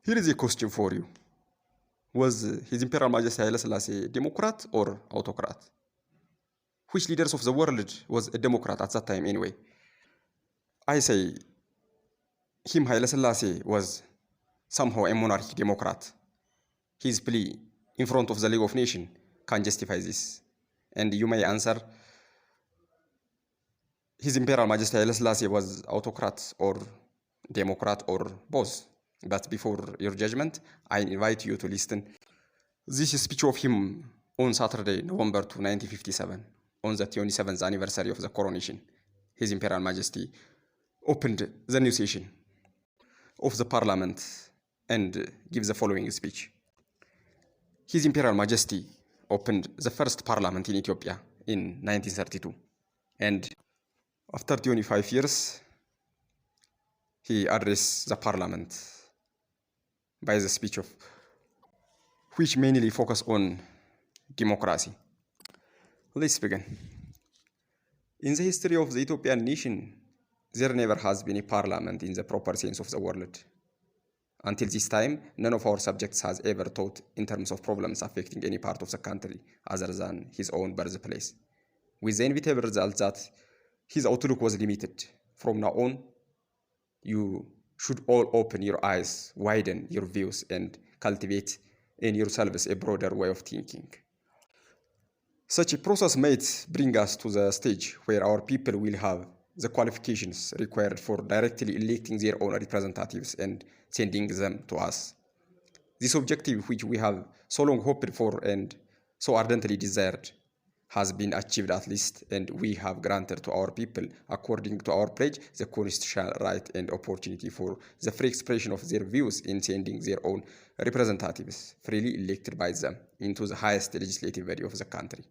Here is a question for you. Was His Imperial Majesty Haile Selassie a Democrat or Autocrat? Which leaders of the world was a Democrat at that time anyway? I say him, Haile Selassie, was somehow a monarchy Democrat. His plea in front of the League of Nations can justify this. And you may answer, His Imperial Majesty Haile Selassie was Autocrat or Democrat or both. But before your judgment, I invite you to listen this speech of him on Saturday, November 2, 1957, on the 27th anniversary of the Coronation. His Imperial Majesty opened the new session of the Parliament and gives the following speech. His Imperial Majesty opened the first Parliament in Ethiopia in 1932, and after 25 years, he addressed the Parliament by the speech of which mainly focus on democracy. Let's begin. In the history of the Ethiopian nation, there never has been a parliament in the proper sense of the word. Until this time, none of our subjects has ever thought in terms of problems affecting any part of the country other than his own birthplace, with the inevitable result that his outlook was limited. From now on, you should all open your eyes, widen your views, and cultivate in yourselves a broader way of thinking. Such a process might bring us to the stage where our people will have the qualifications required for directly electing their own representatives and sending them to us. This objective, which we have so long hoped for and so ardently desired, has been achieved at least, and we have granted to our people, according to our pledge, the constitutional right and opportunity for the free expression of their views in sending their own representatives, freely elected by them, into the highest legislative body of the country.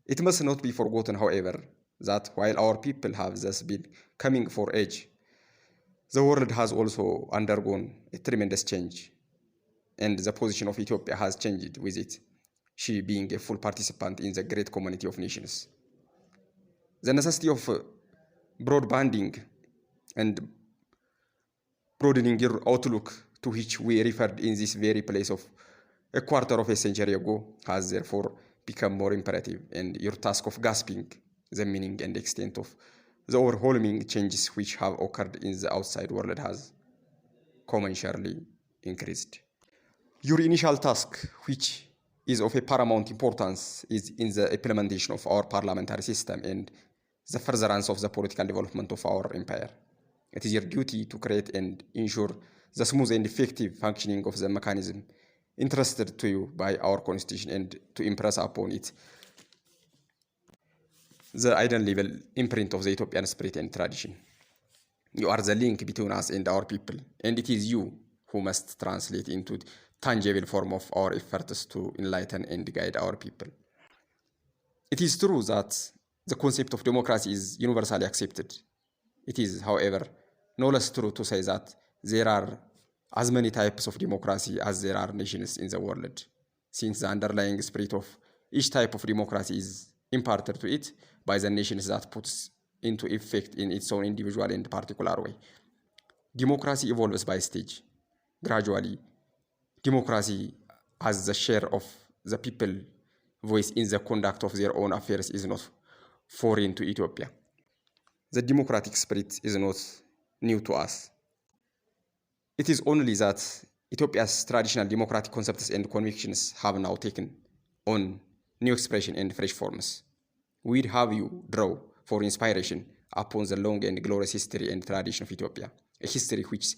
It must not be forgotten, however, that while our people have thus been coming for age, the world has also undergone a tremendous change, and the position of Ethiopia has changed with it, she being a full participant in the great community of nations. The necessity of broadbanding and broadening your outlook, to which we referred in this very place of a quarter of a century ago, has therefore become more imperative, and your task of grasping the meaning and extent of the overwhelming changes which have occurred in the outside world has commensurately increased. Your initial task, which is of a paramount importance, is in the implementation of our parliamentary system and the furtherance of the political development of our empire. It is your duty to create and ensure the smooth and effective functioning of the mechanism entrusted to you by our constitution, and to impress upon it the undeniable imprint of the Ethiopian spirit and tradition. You are the link between us and our people, and it is you who must translate into tangible form of our efforts to enlighten and guide our people. It is true that the concept of democracy is universally accepted. It is, however, no less true to say that there are as many types of democracy as there are nations in the world, since the underlying spirit of each type of democracy is imparted to it by the nations that puts into effect in its own individual and particular way. Democracy evolves by stage. Gradually, democracy as the share of the people voice in the conduct of their own affairs is not foreign to Ethiopia. The democratic spirit is not new to us. It is only that Ethiopia's traditional democratic concepts and convictions have now taken on new expression and fresh forms. We'd have you draw for inspiration upon the long and glorious history and tradition of Ethiopia, a history which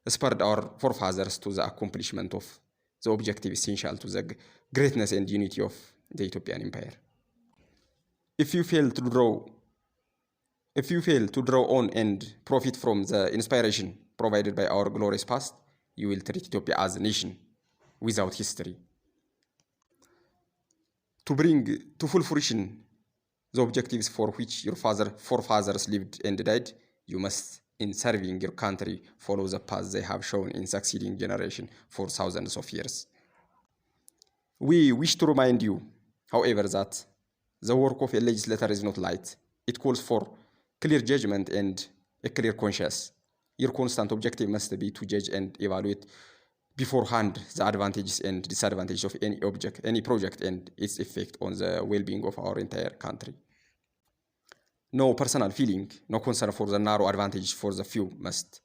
spurred our forefathers to the accomplishment of the objective essential to the greatness and unity of the Ethiopian empire. If you fail to draw on and profit from the inspiration provided by our glorious past, you will treat Ethiopia as a nation without history. To bring to full fruition the objectives for which your forefathers lived and died, you must, in serving your country, follow the path they have shown in succeeding generations for thousands of years. We wish to remind you, however, that the work of a legislator is not light. It calls for clear judgment and a clear conscience. Your constant objective must be to judge and evaluate beforehand the advantages and disadvantages of any project and its effect on the well-being of our entire country. No personal feeling, no concern for the narrow advantage for the few must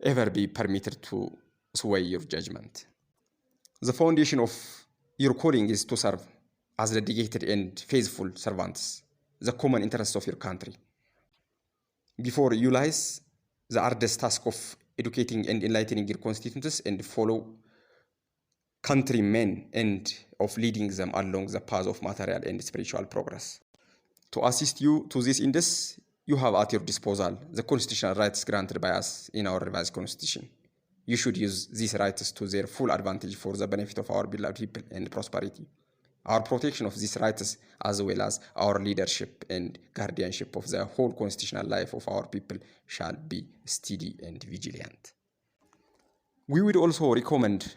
ever be permitted to sway your judgment. The foundation of your calling is to serve as dedicated and faithful servants the common interests of your country. Before you lies the arduous task of educating and enlightening your constituents and fellow countrymen and of leading them along the path of material and spiritual progress. To assist you to this end, you have at your disposal the constitutional rights granted by us in our revised constitution. You should use these rights to their full advantage for the benefit of our beloved people and prosperity. Our protection of these rights, as well as our leadership and guardianship of the whole constitutional life of our people, shall be steady and vigilant. We would also recommend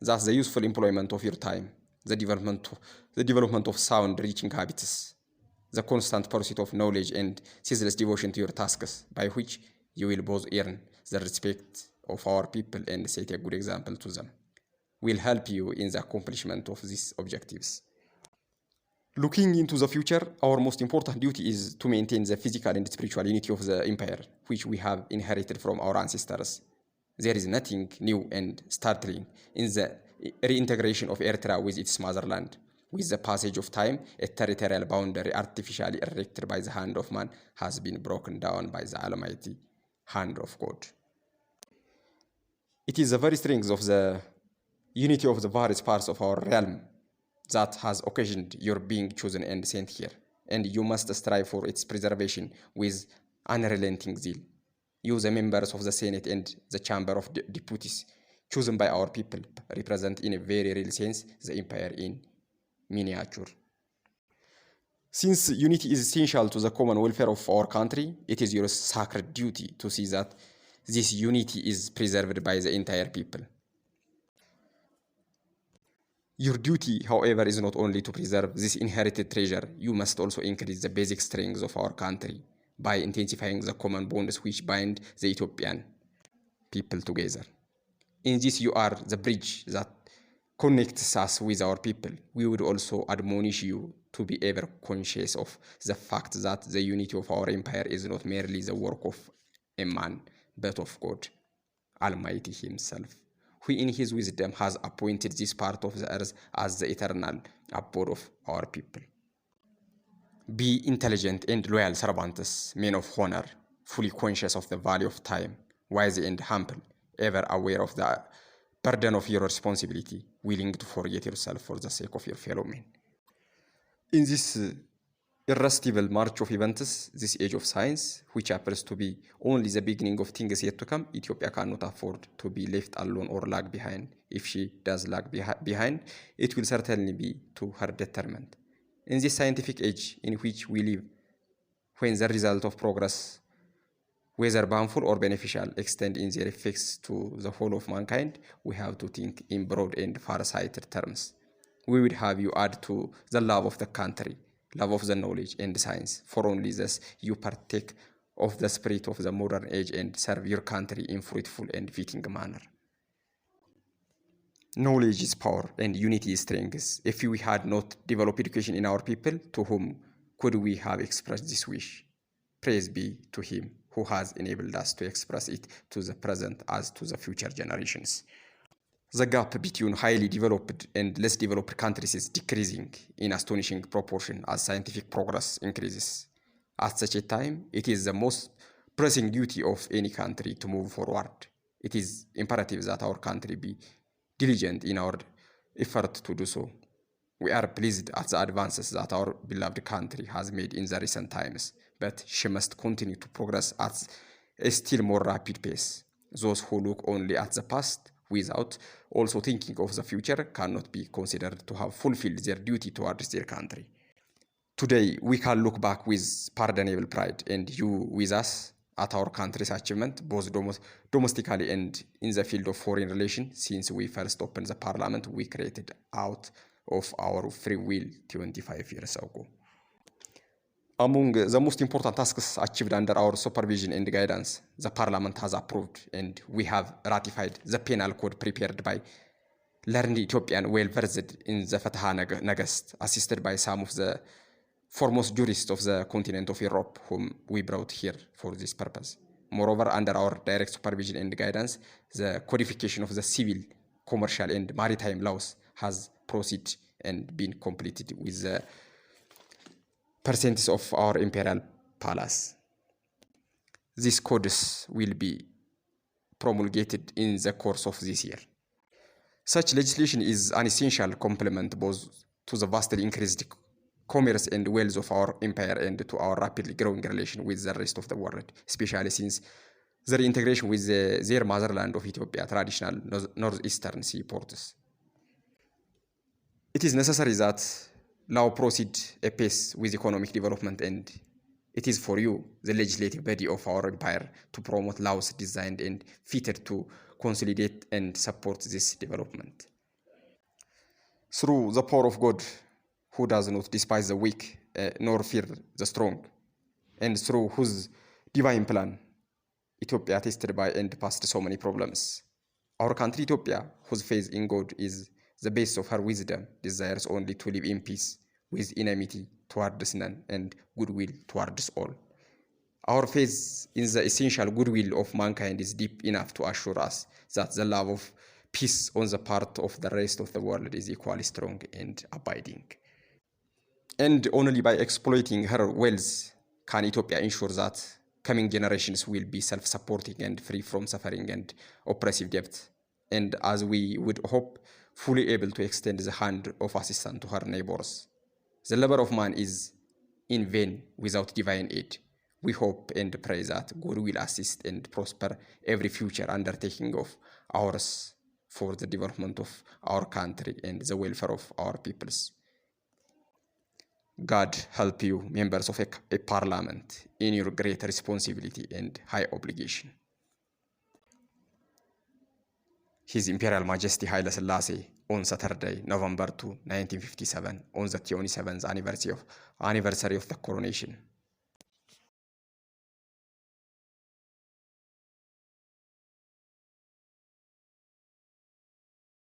that the useful employment of your time, the development of sound reaching habits, the constant pursuit of knowledge and ceaseless devotion to your tasks, by which you will both earn the respect of our people and set a good example to them, will help you in the accomplishment of these objectives. Looking into the future, our most important duty is to maintain the physical and spiritual unity of the empire, which we have inherited from our ancestors. There is nothing new and startling in the reintegration of Eritrea with its motherland. With the passage of time, a territorial boundary artificially erected by the hand of man has been broken down by the almighty hand of God. It is the very strength of the unity of the various parts of our realm that has occasioned your being chosen and sent here, and you must strive for its preservation with unrelenting zeal. You, the members of the Senate and the Chamber of Deputies, chosen by our people, represent in a very real sense the empire in miniature. Since unity is essential to the common welfare of our country, it is your sacred duty to see that this unity is preserved by the entire people. Your duty, however, is not only to preserve this inherited treasure, you must also increase the basic strengths of our country by intensifying the common bonds which bind the Ethiopian people together. In this you are the bridge that connects us with our people. We would also admonish you to be ever conscious of the fact that the unity of our empire is not merely the work of a man, but of God Almighty Himself, who in His wisdom has appointed this part of the earth as the eternal abode of our people. Be intelligent and loyal servants, men of honor, fully conscious of the value of time, wise and humble, ever aware of the burden of your responsibility, willing to forget yourself for the sake of your fellow men. In this irresistible march of events, this age of science, which appears to be only the beginning of things yet to come, Ethiopia cannot afford to be left alone or lag behind. If she does lag behind, it will certainly be to her detriment. In this scientific age in which we live, when the result of progress, whether harmful or beneficial, extend in their effects to the whole of mankind, we have to think in broad and far-sighted terms. We would have you add to the love of the country, love of the knowledge and science, for only thus you partake of the spirit of the modern age and serve your country in fruitful and fitting manner. Knowledge is power and unity is strength. If we had not developed education in our people, to whom could we have expressed this wish? Praise be to Him who has enabled us to express it to the present as to the future generations. The gap between highly developed and less developed countries is decreasing in astonishing proportion as scientific progress increases. At such a time, it is the most pressing duty of any country to move forward. It is imperative that our country be diligent in our effort to do so. We are pleased at the advances that our beloved country has made in the recent times, but she must continue to progress at a still more rapid pace. Those who look only at the past without also thinking of the future cannot be considered to have fulfilled their duty towards their country. Today, we can look back with pardonable pride, and you with us, at our country's achievement, both domestically and in the field of foreign relations, since we first opened the parliament we created out of our free will 25 years ago. Among the most important tasks achieved under our supervision and guidance, the Parliament has approved and we have ratified the penal code prepared by learned Ethiopian well-versed in the Fataha Nagast, assisted by some of the foremost jurists of the continent of Europe, whom we brought here for this purpose. Moreover, under our direct supervision and guidance, the codification of the civil, commercial, and maritime laws has proceeded and been completed with the percentages of our imperial palace. These codes will be promulgated in the course of this year. Such legislation is an essential complement both to the vastly increased commerce and wealth of our empire and to our rapidly growing relation with the rest of the world, especially since their integration with their motherland of Ethiopia, traditional northeastern seaports. It is necessary that law proceed apace with economic development, and it is for you, the legislative body of our empire, to promote laws designed and fitted to consolidate and support this development. Through the power of God, who does not despise the weak nor fear the strong, and through whose divine plan Ethiopia tasted by and passed so many problems. Our country Ethiopia, whose faith in God is the base of her wisdom, desires only to live in peace, with enmity towards none and goodwill towards all. Our faith in the essential goodwill of mankind is deep enough to assure us that the love of peace on the part of the rest of the world is equally strong and abiding. And only by exploiting her wealth can Ethiopia ensure that coming generations will be self-supporting and free from suffering and oppressive debt, and as we would hope, fully able to extend the hand of assistance to her neighbors. The labor of man is in vain without divine aid. We hope and pray that God will assist and prosper every future undertaking of ours for the development of our country and the welfare of our peoples. God help you, members of a parliament, in your great responsibility and high obligation. His Imperial Majesty Haile Selassie, on Saturday, November 2, 1957, on the 27th anniversary of the coronation.